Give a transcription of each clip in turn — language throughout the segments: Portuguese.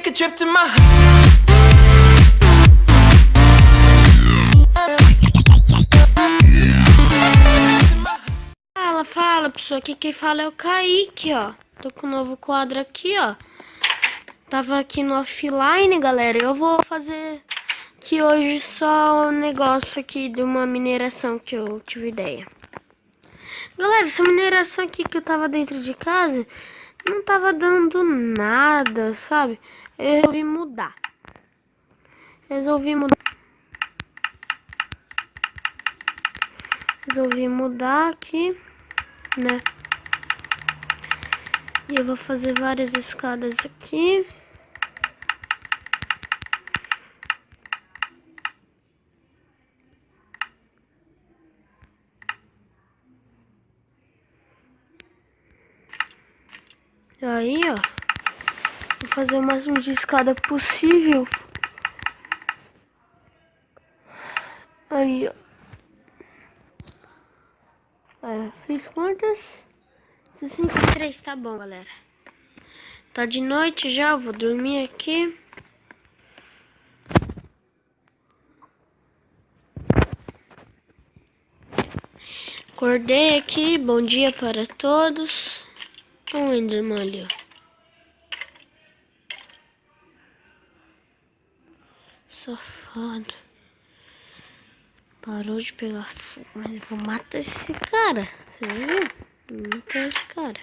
take a trip to my Fala pessoal, aqui quem fala é o Kaique, ó. Tô com um novo quadro aqui, ó. Tava aqui no offline, galera. Eu vou fazer aqui hoje só um negócio aqui de uma mineração que eu tive ideia. Galera, essa mineração aqui que eu tava dentro de casa não tava dando nada, sabe? Eu resolvi mudar. Resolvi mudar aqui, né? E eu vou fazer várias escadas aqui. Aí, ó. Vou fazer o máximo de escada possível. Aí, ó. Fiz quantas? 63, tá bom, galera. Tá de noite já, eu vou dormir aqui. Acordei aqui, bom dia para todos. Olha o Enderman ali, ó. Safado. Parou de pegar fogo, mas eu vou matar esse cara. Você viu? Vou matar esse cara.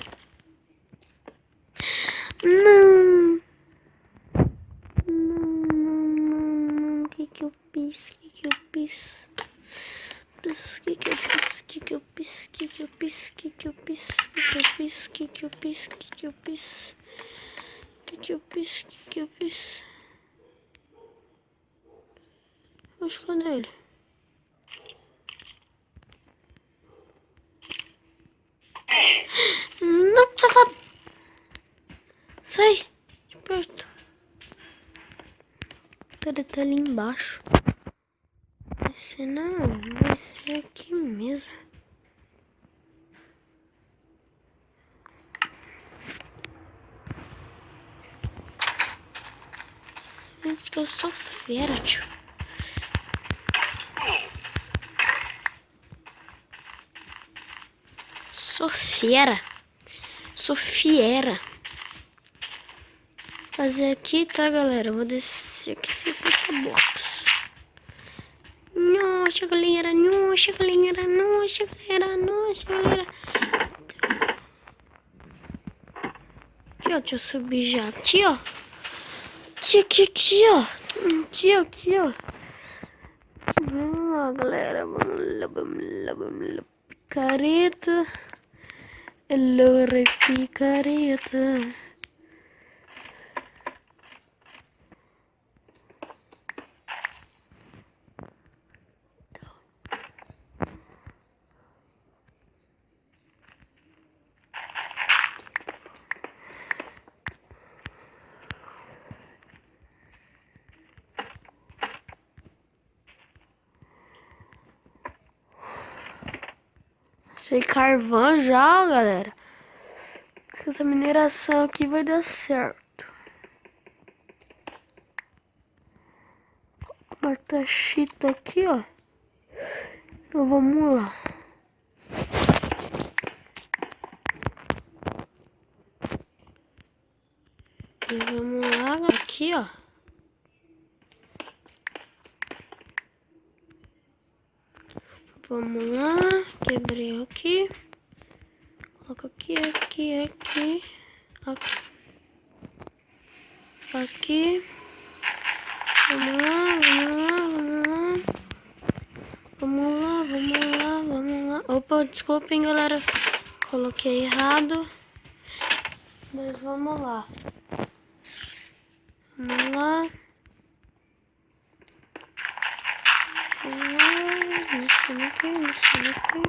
Não. Não. O que eu fiz? O que eu fiz? O que eu fiz? O que eu fiz? O que eu fiz? O que eu fiz? O que eu fiz? O que eu fiz? O que eu fiz? O que eu fiz? O que eu fiz? Oxe, cadê ele? Não, safado! Sai de perto. O cara tá ali embaixo. Vai ser não, vai ser aqui mesmo. Gente, eu sou fera, tio. Sou fera. Sou fiera. Fazer aqui, tá, galera? Eu vou descer aqui 50 blocos. Nossa, galera. Nossa, galera. Nossa, galera. Nossa, galera. Aqui, ó. Deixa eu subir já. Aqui, ó. Aqui, ó. Aqui, ó. Vamos lá, galera. Vamos lá. Picareta. Hello, picareta. Achei carvão já, galera. Essa mineração aqui vai dar certo. Marta-chita aqui, ó. Então vamos lá. E vamos lá, aqui, ó. Vamos lá, quebrei aqui. Coloca aqui. Aqui. Vamos lá. Opa, desculpem, galera. Coloquei errado. Mas vamos lá. Mexendo aqui.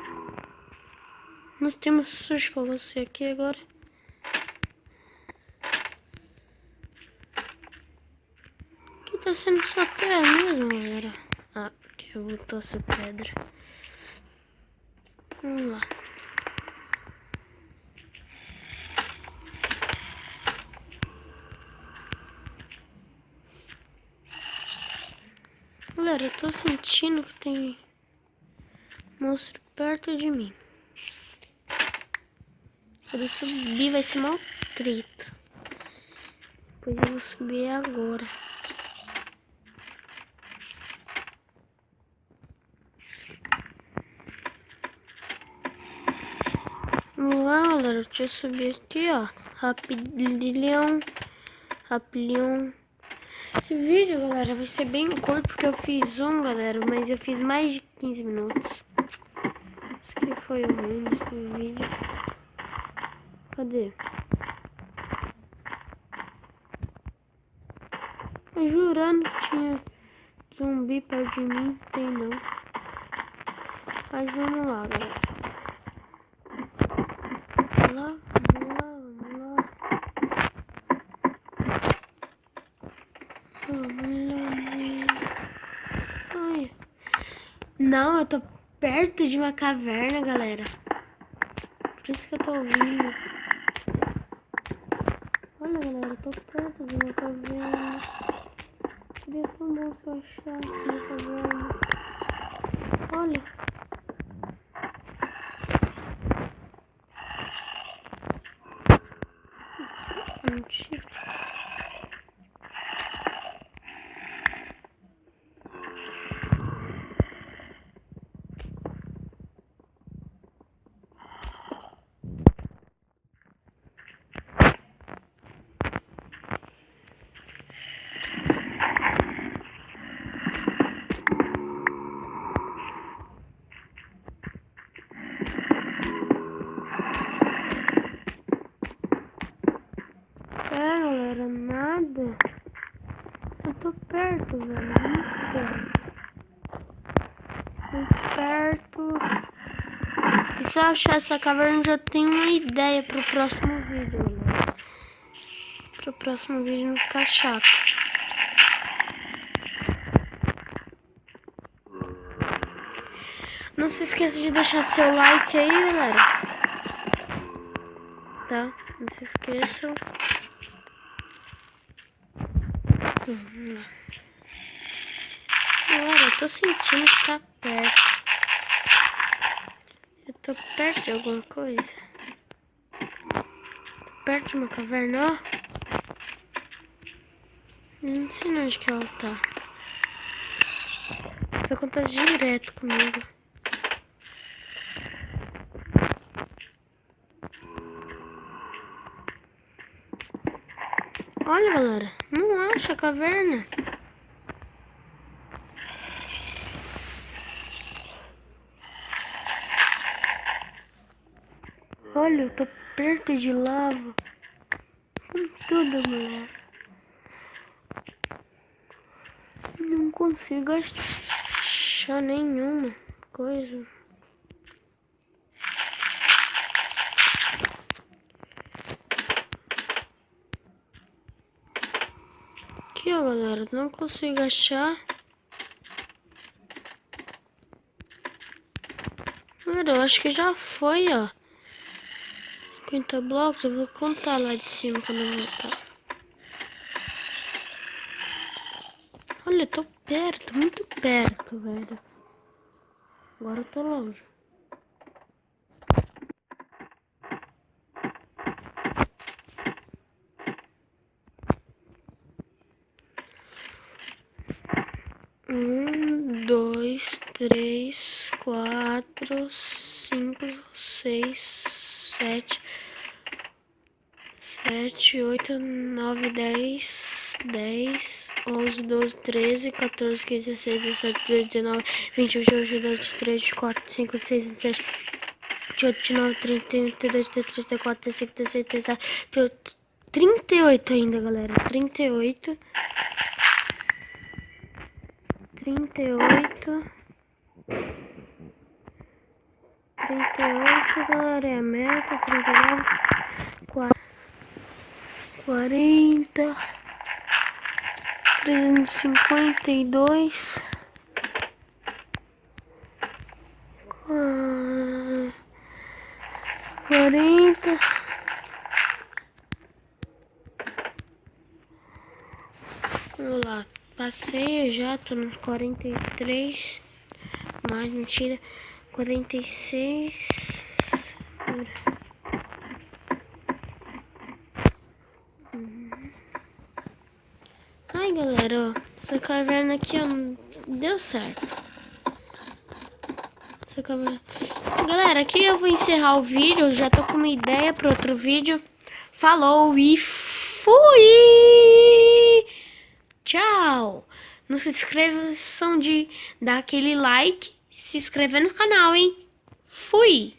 Nós temos sujo com você aqui agora. Aqui tá sendo só terra mesmo, galera. Ah, aqui eu botou essa pedra. Vamos lá. Galera, eu tô sentindo que tem monstro perto de mim. Quando eu subir vai ser mal treta. Depois eu vou subir agora. Vamos lá, galera. Deixa eu subir aqui, ó. Rapidinho. Rapidinho. Esse vídeo, galera, vai ser bem curto porque eu fiz galera, mas eu fiz mais de 15 minutos. Acho que foi o ruim desse vídeo. Cadê? Eu jurando que tinha zumbi perto de mim, tem não. Mas vamos lá, galera. Vamos lá. Ai. Não, eu tô perto de uma caverna, galera. Por isso que eu tô ouvindo. Olha, galera, eu tô perto de uma caverna. Seria tão bom se eu achasse uma caverna. Olha. Mentira. Galera, nada. Eu tô perto, velho. Muito perto. E se eu achar essa caverna, já tenho uma ideia pro próximo vídeo, galera. Pro próximo vídeo não ficar chato. Não se esqueça de deixar seu like aí, galera. Tá? Não se esqueçam. Galera, eu tô sentindo que tá perto. Eu tô perto de alguma coisa. Tô perto de uma caverna, ó. Eu não sei onde que ela tá. Isso acontece direto comigo. Olha, galera, não acha a caverna. Olha, eu tô perto de lava. Com tudo, mulher. Não consigo achar nenhuma coisa. Aqui, ó, galera, não consigo achar. Galera, eu acho que já foi, ó. 50 blocos, eu vou contar lá de cima quando eu voltar. Olha, eu tô perto, muito perto, velho. Agora eu tô longe. Um, dois, três, quatro, cinco, seis, sete, 8, 9, 10, 11, 12, 13, 14, 15, 16, 17, 18, 19, 20, 21, 22, 23, 24, 25, 26, 27, 28, 29, 30, 32, 33, 34, 35, 36, 37, 38 ainda, galera. 38. 38. 38, galera, é a meta. 39. 40. 352. 40. Vamos lá. Passei, eu já tô nos 43. Mais mentira. 46. Ai, galera, ó, essa caverna aqui, ó, não deu certo. Essa caverna... Galera, aqui eu vou encerrar o vídeo. Eu já tô com uma ideia para outro vídeo. Falou e fui! Tchau! Não se esqueçam de dar aquele like, se inscrever no canal, hein? Fui!